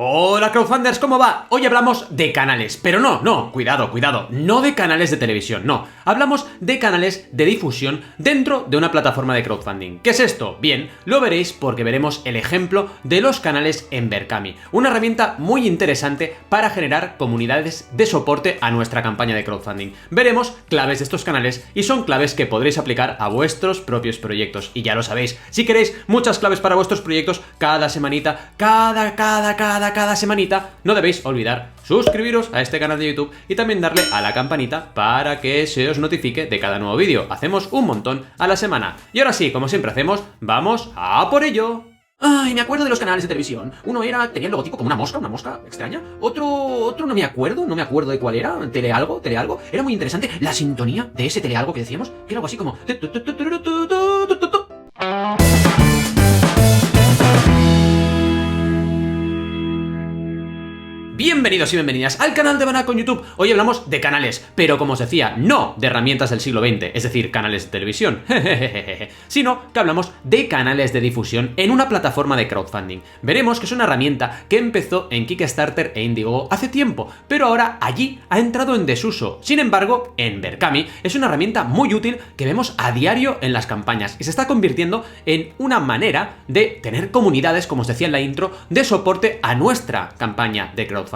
Hola crowdfunders, ¿cómo va? Hoy hablamos de canales, pero cuidado, no de canales de televisión, no. Hablamos de canales de difusión dentro de una plataforma de crowdfunding. ¿Qué es esto? Bien, lo veréis porque veremos el ejemplo de los canales en Berkami, una herramienta muy interesante para generar comunidades de soporte a nuestra campaña de crowdfunding. Veremos claves de estos canales y son claves que podréis aplicar a vuestros propios proyectos. Y ya lo sabéis, si queréis muchas claves para vuestros proyectos, cada semanita, cada semanita, no debéis olvidar suscribiros a este canal de YouTube y también darle a la campanita para que se os notifique de cada nuevo vídeo. Hacemos un montón a la semana. Y ahora sí, como siempre hacemos, vamos a por ello. Ay, me acuerdo de los canales de televisión. Uno tenía el logotipo como una mosca extraña. Otro no me acuerdo de cuál era. Telealgo. Era muy interesante la sintonía de ese telealgo que decíamos, que era algo así como... Bienvenidos y bienvenidas al canal de Banaco en YouTube. Hoy hablamos de canales, pero como os decía, no de herramientas del siglo XX, es decir, canales de televisión, sino que hablamos de canales de difusión en una plataforma de crowdfunding. Veremos que es una herramienta que empezó en Kickstarter e Indiegogo hace tiempo, pero ahora allí ha entrado en desuso. Sin embargo, en Berkami es una herramienta muy útil que vemos a diario en las campañas y se está convirtiendo en una manera de tener comunidades, como os decía en la intro, de soporte a nuestra campaña de crowdfunding.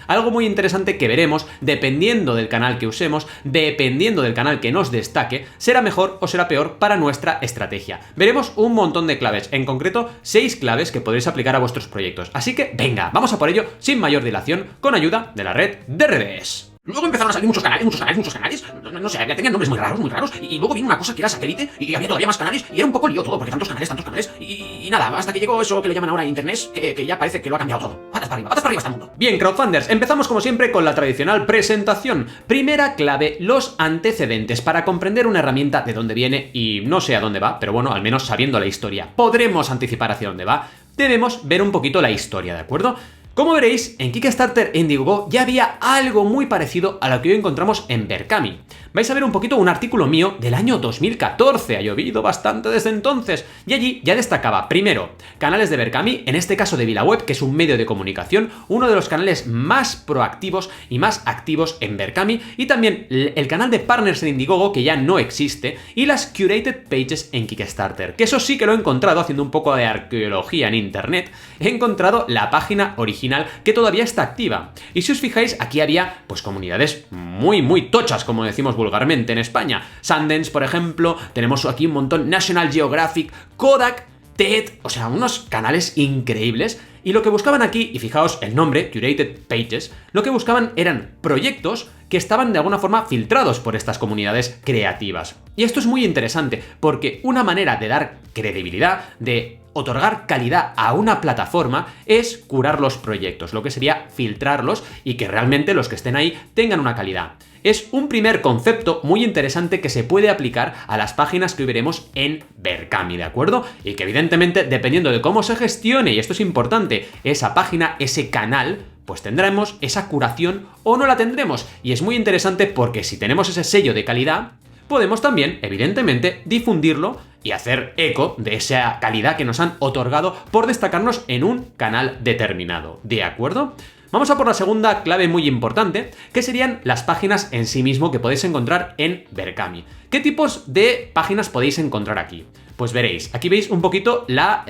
Algo muy interesante que veremos dependiendo del canal que usemos, dependiendo del canal que nos destaque, será mejor o será peor para nuestra estrategia. Veremos un montón de claves, en concreto 6 claves que podréis aplicar a vuestros proyectos. Así que venga, vamos a por ello sin mayor dilación con ayuda de la red de redes. Luego empezaron a salir muchos canales. No sé, tenían nombres muy raros. Y luego vino una cosa que era satélite y había todavía más canales y era un poco lío todo, porque tantos canales. Y nada, hasta que llegó eso que le llaman ahora internet, que ya parece que lo ha cambiado todo. Patas para arriba está el mundo. Bien, crowdfunders, empezamos como siempre con la tradicional presentación. Primera clave, los antecedentes, para comprender una herramienta de dónde viene y no sé a dónde va, pero bueno, al menos sabiendo la historia, podremos anticipar hacia dónde va. Debemos ver un poquito la historia, ¿de acuerdo? Como veréis, en Kickstarter e Indiegogo ya había algo muy parecido a lo que hoy encontramos en Berkami. Vais a ver un poquito un artículo mío del año 2014, ha llovido bastante desde entonces, y allí ya destacaba, primero, canales de Berkami, en este caso de VilaWeb, que es un medio de comunicación, uno de los canales más proactivos y más activos en Berkami, y también el canal de Partners en Indiegogo, que ya no existe, y las Curated Pages en Kickstarter, que eso sí que lo he encontrado haciendo un poco de arqueología en internet, he encontrado la página original que todavía está activa. Y si os fijáis, aquí había pues comunidades muy tochas, como decimos vulgarmente en España. Sundance, por ejemplo, tenemos aquí un montón, National Geographic, Kodak, TED, o sea, unos canales increíbles. Y lo que buscaban aquí, y fijaos el nombre, Curated Pages, lo que buscaban eran proyectos que estaban de alguna forma filtrados por estas comunidades creativas. Y esto es muy interesante, porque una manera de dar credibilidad, de otorgar calidad a una plataforma, es curar los proyectos, lo que sería filtrarlos y que realmente los que estén ahí tengan una calidad. Es un primer concepto muy interesante que se puede aplicar a las páginas que hoy veremos en Berkami, ¿de acuerdo? Y que evidentemente, dependiendo de cómo se gestione, y esto es importante, esa página, ese canal, pues tendremos esa curación o no la tendremos. Y es muy interesante porque si tenemos ese sello de calidad, podemos también, evidentemente, difundirlo y hacer eco de esa calidad que nos han otorgado por destacarnos en un canal determinado, ¿de acuerdo? Vamos a por la segunda clave muy importante, que serían las páginas en sí mismo que podéis encontrar en Berkami. ¿Qué tipos de páginas podéis encontrar aquí? Pues veréis, aquí veis un poquito la,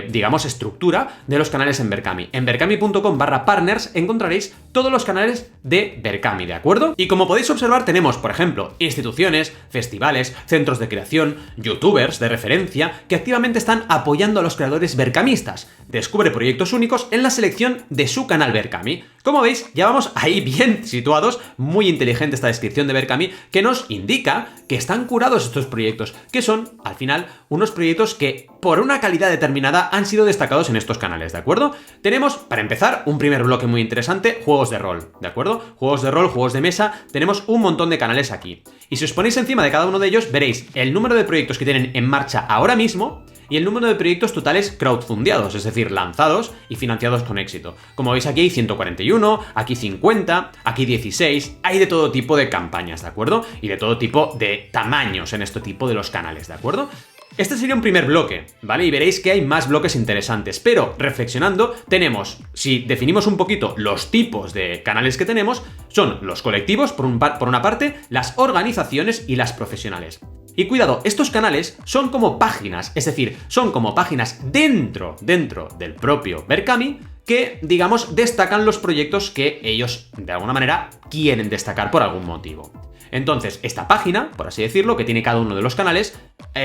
digamos, estructura de los canales en Berkami. En berkami.com/partners encontraréis todos los canales de Berkami, ¿de acuerdo? Y como podéis observar, tenemos, por ejemplo, instituciones, festivales, centros de creación, youtubers de referencia, que activamente están apoyando a los creadores berkamistas. Descubre proyectos únicos en la selección de su canal Berkami. Como veis, ya vamos ahí bien situados, muy inteligente esta descripción de Berkami, que nos indica que están curados estos proyectos, que son, al final, unos proyectos que, por una calidad determinada, han sido destacados en estos canales, ¿de acuerdo? Tenemos, para empezar, un primer bloque muy interesante, juegos de rol, ¿de acuerdo? Juegos de rol, juegos de mesa, tenemos un montón de canales aquí. Y si os ponéis encima de cada uno de ellos, veréis el número de proyectos que tienen en marcha ahora mismo y el número de proyectos totales crowdfundeados, es decir, lanzados y financiados con éxito. Como veis aquí hay 141, aquí 50, aquí 16, hay de todo tipo de campañas, ¿de acuerdo? Y de todo tipo de tamaños en este tipo de los canales, ¿de acuerdo? Este sería un primer bloque, ¿vale? Y veréis que hay más bloques interesantes, pero reflexionando tenemos, si definimos un poquito los tipos de canales que tenemos, son los colectivos por una parte, las organizaciones y las profesionales. Y cuidado, estos canales son como páginas, es decir, son como páginas dentro del propio Berkami que, digamos, destacan los proyectos que ellos, de alguna manera, quieren destacar por algún motivo. Entonces, esta página, por así decirlo, que tiene cada uno de los canales,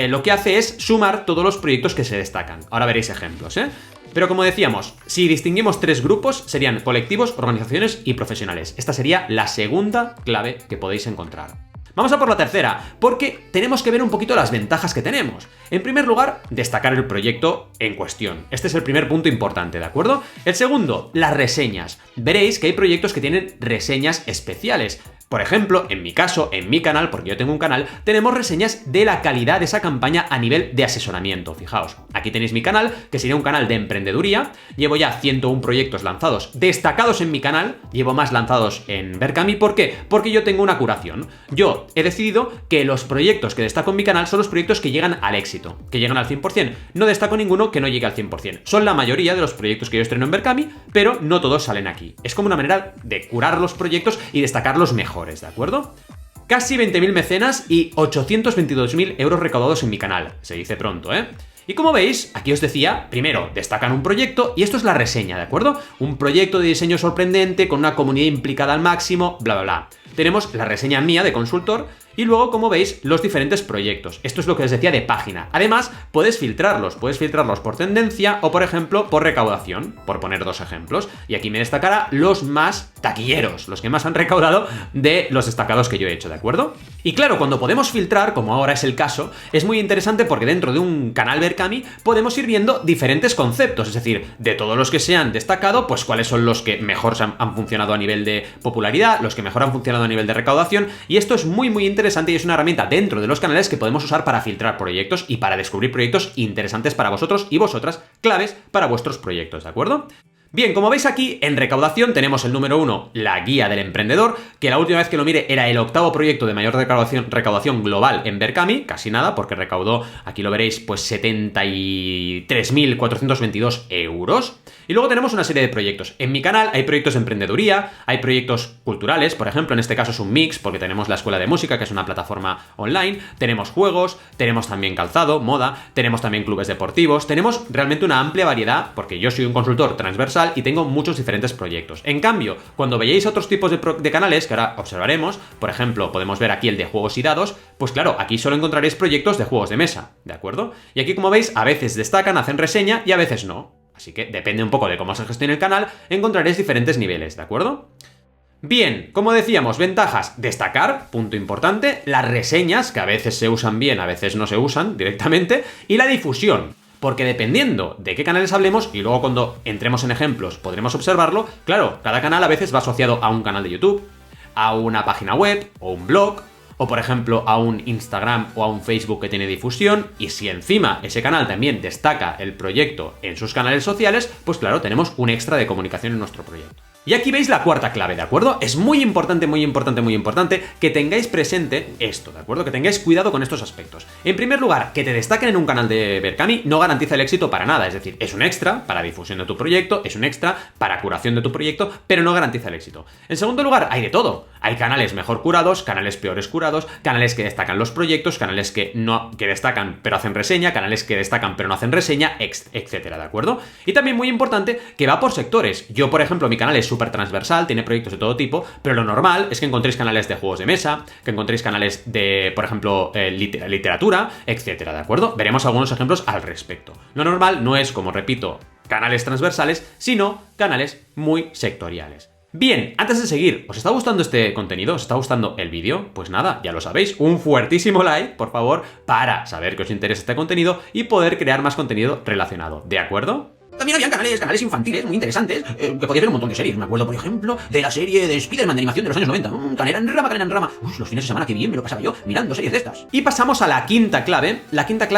lo que hace es sumar todos los proyectos que se destacan. Ahora veréis ejemplos, ¿eh? Pero como decíamos, si distinguimos tres grupos, serían colectivos, organizaciones y profesionales. Esta sería la segunda clave que podéis encontrar. Vamos a por la tercera, porque tenemos que ver un poquito las ventajas que tenemos. En primer lugar, destacar el proyecto en cuestión. Este es el primer punto importante, ¿de acuerdo? El segundo, las reseñas. Veréis que hay proyectos que tienen reseñas especiales. Por ejemplo, en mi caso, en mi canal, porque yo tengo un canal, tenemos reseñas de la calidad de esa campaña a nivel de asesoramiento. Fijaos, aquí tenéis mi canal, que sería un canal de emprendeduría. Llevo ya 101 proyectos lanzados destacados en mi canal, llevo más lanzados en Berkami. ¿Por qué? Porque yo tengo una curación. Yo he decidido que los proyectos que destaco en mi canal son los proyectos que llegan al éxito, que llegan al 100%. No destaco ninguno que no llegue al 100%. Son la mayoría de los proyectos que yo estreno en Berkami, pero no todos salen aquí. Es como una manera de curar los proyectos y destacar los mejores. ¿De acuerdo? Casi 20.000 mecenas y 822.000 euros recaudados en mi canal. Se dice pronto, ¿eh? Y como veis, aquí os decía, primero, destacan un proyecto y esto es la reseña, ¿de acuerdo? Un proyecto de diseño sorprendente con una comunidad implicada al máximo, bla, bla, bla. Tenemos la reseña mía de consultor y luego, como veis, los diferentes proyectos. Esto es lo que os decía de página. Además, puedes filtrarlos por tendencia o, por ejemplo, por recaudación, por poner dos ejemplos. Y aquí me destacará los más taquilleros, los que más han recaudado de los destacados que yo he hecho, ¿de acuerdo? Y claro, cuando podemos filtrar, como ahora es el caso, es muy interesante porque dentro de un canal Berkami podemos ir viendo diferentes conceptos, es decir, de todos los que se han destacado, pues cuáles son los que mejor han funcionado a nivel de popularidad, los que mejor han funcionado a nivel de recaudación, y esto es muy interesante y es una herramienta dentro de los canales que podemos usar para filtrar proyectos y para descubrir proyectos interesantes para vosotros y vosotras, claves para vuestros proyectos, ¿de acuerdo? Bien, como veis aquí, en recaudación tenemos el número 1, la guía del emprendedor, que la última vez que lo mire era el octavo proyecto de mayor recaudación global en Berkami, casi nada, porque recaudó, aquí lo veréis, pues 73.422 euros. Y luego tenemos una serie de proyectos. En mi canal hay proyectos de emprendeduría, hay proyectos culturales, por ejemplo, en este caso es un mix, porque tenemos la Escuela de Música, que es una plataforma online, tenemos juegos, tenemos también calzado, moda, tenemos también clubes deportivos, tenemos realmente una amplia variedad, porque yo soy un consultor transversal y tengo muchos diferentes proyectos. En cambio, cuando veáis otros tipos de canales, que ahora observaremos, por ejemplo, podemos ver aquí el de juegos y dados, pues claro, aquí solo encontraréis proyectos de juegos de mesa, ¿de acuerdo? Y aquí, como veis, a veces destacan, hacen reseña y a veces no. Así que depende un poco de cómo se gestione el canal, encontraréis diferentes niveles, ¿de acuerdo? Bien, como decíamos, ventajas, destacar, punto importante, las reseñas, que a veces se usan bien, a veces no se usan directamente, y la difusión. Porque dependiendo de qué canales hablemos, y luego cuando entremos en ejemplos podremos observarlo, claro, cada canal a veces va asociado a un canal de YouTube, a una página web, o un blog, o por ejemplo a un Instagram o a un Facebook que tiene difusión, y si encima ese canal también destaca el proyecto en sus canales sociales, pues claro, tenemos un extra de comunicación en nuestro proyecto. Y aquí veis la cuarta clave, ¿de acuerdo? Es muy importante que tengáis presente esto, ¿de acuerdo? Que tengáis cuidado con estos aspectos. En primer lugar, que te destaquen en un canal de Berkami no garantiza el éxito para nada, es decir, es un extra para difusión de tu proyecto, es un extra para curación de tu proyecto, pero no garantiza el éxito. En segundo lugar, hay de todo. Hay canales mejor curados, canales peores curados, canales que destacan los proyectos, canales que destacan pero hacen reseña, canales que destacan pero no hacen reseña, etcétera, ¿de acuerdo? Y también muy importante que va por sectores. Yo, por ejemplo, mi canal es súper transversal, tiene proyectos de todo tipo, pero lo normal es que encontréis canales de juegos de mesa, que encontréis canales de, por ejemplo, literatura, etcétera, ¿de acuerdo? Veremos algunos ejemplos al respecto. Lo normal no es, como repito, canales transversales, sino canales muy sectoriales. Bien, antes de seguir, ¿os está gustando este contenido? ¿Os está gustando el vídeo? Pues nada, ya lo sabéis, un fuertísimo like, por favor, para saber que os interesa este contenido y poder crear más contenido relacionado, ¿de acuerdo? También había canales infantiles muy interesantes, que podías ver un montón de series. Me acuerdo, por ejemplo, de la serie de Spider-Man de animación de los años 90. Canela en rama. Los fines de semana, qué bien me lo pasaba yo mirando series de estas. Y pasamos a la quinta clave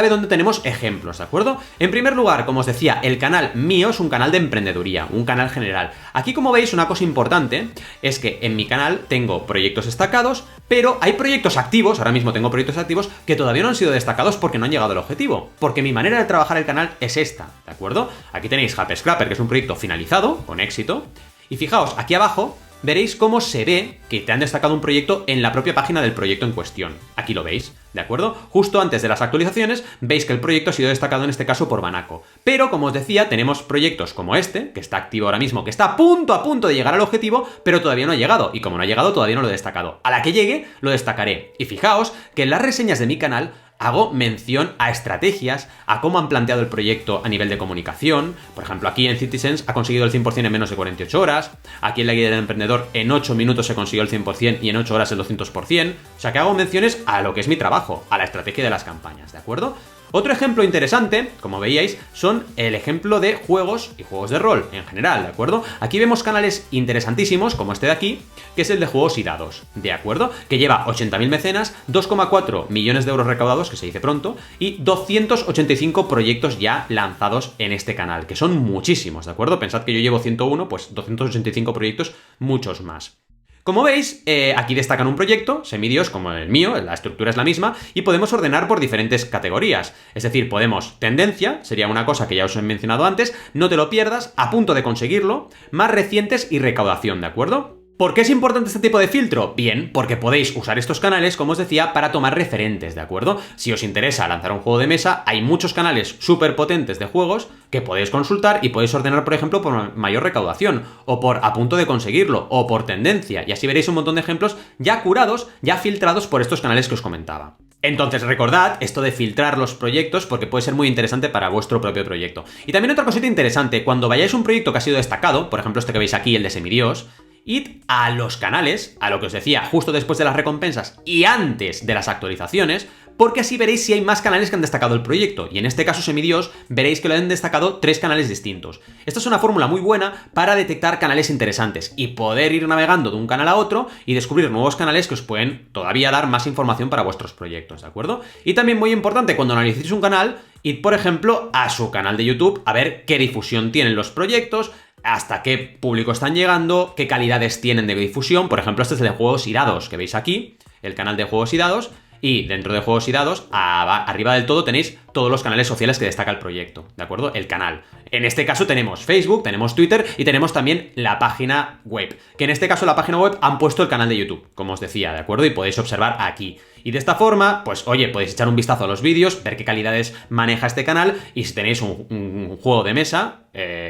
donde tenemos ejemplos, ¿de acuerdo? En primer lugar, como os decía, el canal mío es un canal de emprendeduría, un canal general. Aquí, como veis, una cosa importante es que en mi canal tengo proyectos destacados, pero hay proyectos activos, ahora mismo tengo proyectos activos, que todavía no han sido destacados porque no han llegado al objetivo. Porque mi manera de trabajar el canal es esta, ¿de acuerdo? Aquí tenéis Happy Scrapper, que es un proyecto finalizado, con éxito. Y fijaos, aquí abajo veréis cómo se ve que te han destacado un proyecto en la propia página del proyecto en cuestión. Aquí lo veis, ¿de acuerdo? Justo antes de las actualizaciones veis que el proyecto ha sido destacado en este caso por Banaco. Pero, como os decía, tenemos proyectos como este, que está activo ahora mismo, que está a punto de llegar al objetivo, pero todavía no ha llegado. Y como no ha llegado, todavía no lo he destacado. A la que llegue, lo destacaré. Y fijaos que en las reseñas de mi canal hago mención a estrategias, a cómo han planteado el proyecto a nivel de comunicación. Por ejemplo, aquí en Citizens ha conseguido el 100% en menos de 48 horas. Aquí en la guía del emprendedor en 8 minutos se consiguió el 100% y en 8 horas el 200%. O sea que hago menciones a lo que es mi trabajo, a la estrategia de las campañas, ¿de acuerdo? Otro ejemplo interesante, como veíais, son el ejemplo de juegos y juegos de rol en general, ¿de acuerdo? Aquí vemos canales interesantísimos, como este de aquí, que es el de juegos y dados, ¿de acuerdo? Que lleva 80.000 mecenas, 2,4 millones de euros recaudados, que se dice pronto, y 285 proyectos ya lanzados en este canal, que son muchísimos, ¿de acuerdo? Pensad que yo llevo 101, pues 285 proyectos, muchos más. Como veis, aquí destacan un proyecto, Semidios, como el mío, la estructura es la misma, y podemos ordenar por diferentes categorías. Es decir, podemos tendencia, sería una cosa que ya os he mencionado antes, no te lo pierdas, a punto de conseguirlo, más recientes y recaudación, ¿de acuerdo? ¿Por qué es importante este tipo de filtro? Bien, porque podéis usar estos canales, como os decía, para tomar referentes, ¿de acuerdo? Si os interesa lanzar un juego de mesa, hay muchos canales súper potentes de juegos que podéis consultar y podéis ordenar, por ejemplo, por mayor recaudación, o por a punto de conseguirlo, o por tendencia, y así veréis un montón de ejemplos ya curados, ya filtrados por estos canales que os comentaba. Entonces recordad esto de filtrar los proyectos porque puede ser muy interesante para vuestro propio proyecto. Y también otra cosita interesante, cuando vayáis a un proyecto que ha sido destacado, por ejemplo este que veis aquí, el de Semidios, id a los canales, a lo que os decía, justo después de las recompensas y antes de las actualizaciones, porque así veréis si hay más canales que han destacado el proyecto, y en este caso Semidios veréis que lo han destacado 3 canales distintos. Esta es una fórmula muy buena para detectar canales interesantes y poder ir navegando de un canal a otro y descubrir nuevos canales que os pueden todavía dar más información para vuestros proyectos, ¿de acuerdo? Y también muy importante, cuando analicéis un canal, id por ejemplo a su canal de YouTube a ver qué difusión tienen los proyectos, hasta qué público están llegando, qué calidades tienen de difusión. Por ejemplo, este es el de Juegos y Dados, que veis aquí, el canal de Juegos y Dados, y dentro de Juegos y Dados, arriba del todo tenéis todos los canales sociales que destaca el proyecto, ¿de acuerdo? El canal. En este caso tenemos Facebook, tenemos Twitter y tenemos también la página web, que en este caso la página web han puesto el canal de YouTube, como os decía, ¿de acuerdo? Y podéis observar aquí. Y de esta forma, pues oye, podéis echar un vistazo a los vídeos, ver qué calidades maneja este canal, y si tenéis un juego de mesa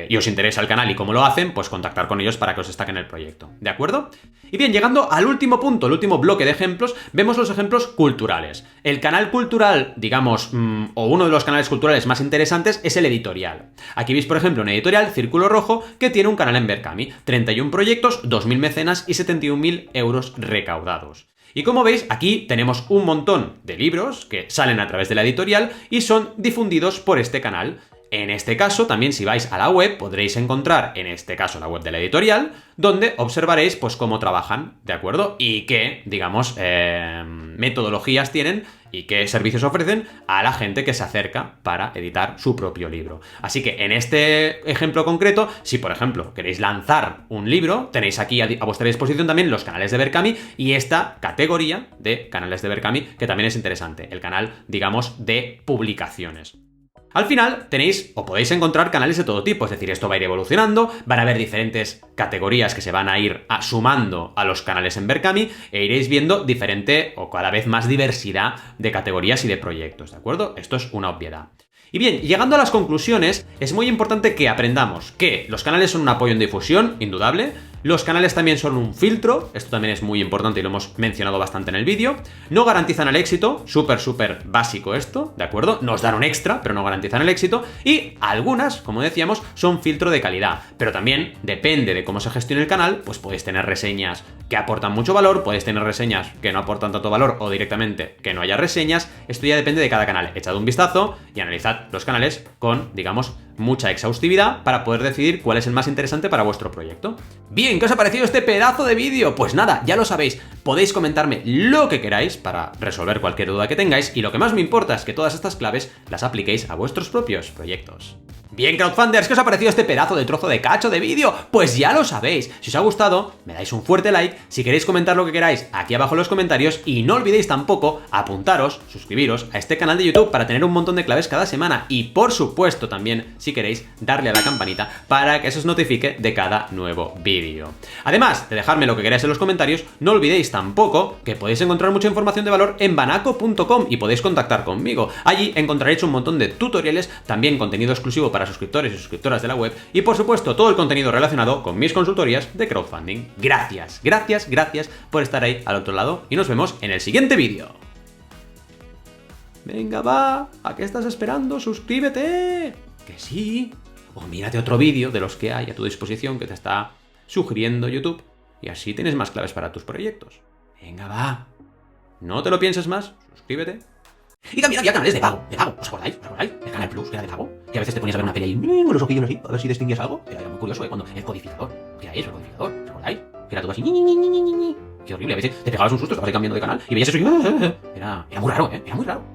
y os interesa el canal y cómo lo hacen, pues contactar con ellos para que os destaquen el proyecto, ¿de acuerdo? Y bien, llegando al último punto, el último bloque de ejemplos, vemos los ejemplos culturales. El canal cultural, digamos, o uno de los canales culturales más interesantes es el editorial. Aquí veis, por ejemplo, un editorial, Círculo Rojo, que tiene un canal en Berkami, 31 proyectos, 2.000 mecenas y 71.000 euros recaudados. Y como veis, aquí tenemos un montón de libros que salen a través de la editorial y son difundidos por este canal. En este caso, también si vais a la web, podréis encontrar, en este caso, la web de la editorial, donde observaréis, pues, cómo trabajan, ¿de acuerdo? Y qué, digamos, metodologías tienen y qué servicios ofrecen a la gente que se acerca para editar su propio libro. Así que en este ejemplo concreto, si por ejemplo queréis lanzar un libro, tenéis aquí a vuestra disposición también los canales de Berkami y esta categoría de canales de Berkami, que también es interesante, el canal, digamos, de publicaciones. Al final tenéis o podéis encontrar canales de todo tipo, es decir, esto va a ir evolucionando, van a haber diferentes categorías que se van a ir sumando a los canales en Berkami e iréis viendo diferente o cada vez más diversidad de categorías y de proyectos, ¿de acuerdo? Esto es una obviedad. Y bien, llegando a las conclusiones, es muy importante que aprendamos que los canales son un apoyo en difusión, indudable. Los canales también son un filtro, esto también es muy importante y lo hemos mencionado bastante en el vídeo. No garantizan el éxito, súper básico esto, ¿de acuerdo? Nos dan un extra, pero no garantizan el éxito. Y algunas, como decíamos, son filtro de calidad. Pero también, depende de cómo se gestione el canal, pues podéis tener reseñas que aportan mucho valor, podéis tener reseñas que no aportan tanto valor o directamente que no haya reseñas. Esto ya depende de cada canal. Echad un vistazo y analizad los canales con, digamos, mucha exhaustividad para poder decidir cuál es el más interesante para vuestro proyecto. Bien, ¿qué os ha parecido este pedazo de vídeo? Pues nada, ya lo sabéis, podéis comentarme lo que queráis para resolver cualquier duda que tengáis y lo que más me importa es que todas estas claves las apliquéis a vuestros propios proyectos. Bien, crowdfunders, ¿qué os ha parecido este pedazo de trozo de cacho de vídeo? Pues ya lo sabéis. Si os ha gustado, me dais un fuerte like. Si queréis comentar lo que queráis, aquí abajo en los comentarios. Y no olvidéis tampoco apuntaros, suscribiros a este canal de YouTube para tener un montón de claves cada semana. Y por supuesto también, si queréis, darle a la campanita para que se os notifique de cada nuevo vídeo. Además de dejarme lo que queráis en los comentarios, no olvidéis tampoco que podéis encontrar mucha información de valor en banaco.com y podéis contactar conmigo. Allí encontraréis un montón de tutoriales, también contenido exclusivo para suscriptores y suscriptoras de la web y por supuesto todo el contenido relacionado con mis consultorías de crowdfunding. Gracias, gracias, gracias por estar ahí al otro lado y nos vemos en el siguiente vídeo. Venga, va, ¿a qué estás esperando? ¡Suscríbete! Que sí. O mírate otro vídeo de los que hay a tu disposición que te está sugiriendo YouTube y así tienes más claves para tus proyectos. Venga, va. No te lo pienses más, suscríbete. Y también había canales de pago, ¿os acordáis? ¿Os acordáis? El Canal Plus, que era de pago. Que a veces te ponías a ver una peli y con los ojillos así, a ver si distinguías algo. Era muy curioso, cuando el codificador. ¿Qué era eso, el codificador? ¿Os acordáis? Que era todo así. Qué horrible, a veces te pegabas un susto, estabas ahí cambiando de canal y veías eso y... Era muy raro, era muy raro.